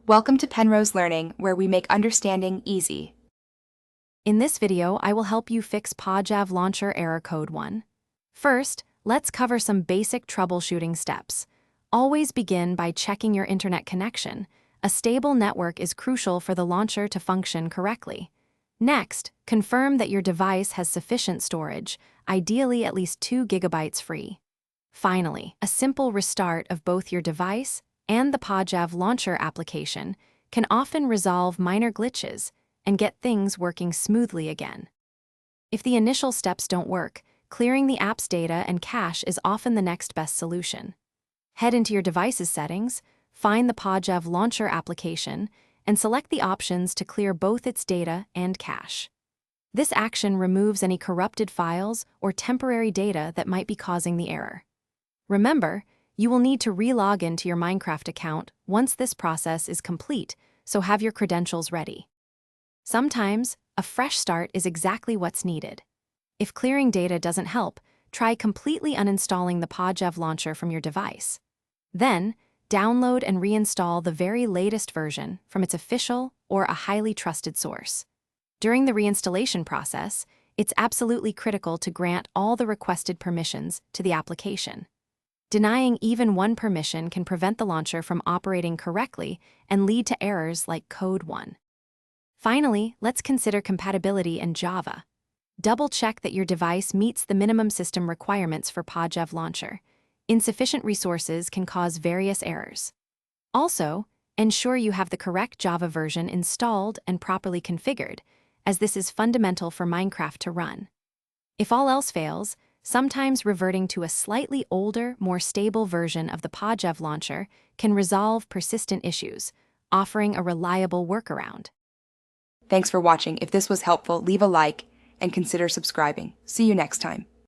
Welcome to Penrose Learning, where we make understanding easy. In this video, I will help you fix Povarimaa Launcher Error Code 1. First, let's cover some basic troubleshooting steps. Always begin by checking your internet connection. A stable network is crucial for the launcher to function correctly. Next, confirm that your device has sufficient storage, ideally at least 2 GB free. Finally, a simple restart of both your device and the Povarimaa Launcher application can often resolve minor glitches and get things working smoothly again. If the initial steps don't work, clearing the app's data and cache is often the next best solution. Head into your device's settings, find the Povarimaa Launcher application, and select the options to clear both its data and cache. This action removes any corrupted files or temporary data that might be causing the error. Remember, you will need to re-log into your Minecraft account once this process is complete, so have your credentials ready. Sometimes, a fresh start is exactly what's needed. If clearing data doesn't help, try completely uninstalling the Povarimaa Launcher from your device. Then, download and reinstall the very latest version from its official or a highly trusted source. During the reinstallation process, it's absolutely critical to grant all the requested permissions to the application. Denying even one permission can prevent the launcher from operating correctly and lead to errors like Code 1. Finally, let's consider compatibility in Java. Double-check that your device meets the minimum system requirements for Povarimaa Launcher. Insufficient resources can cause various errors. Also, ensure you have the correct Java version installed and properly configured, as this is fundamental for Minecraft to run. If all else fails, sometimes reverting to a slightly older, more stable version of the Povarimaa Launcher can resolve persistent issues, offering a reliable workaround. Thanks for watching. If this was helpful, leave a like and consider subscribing. See you next time.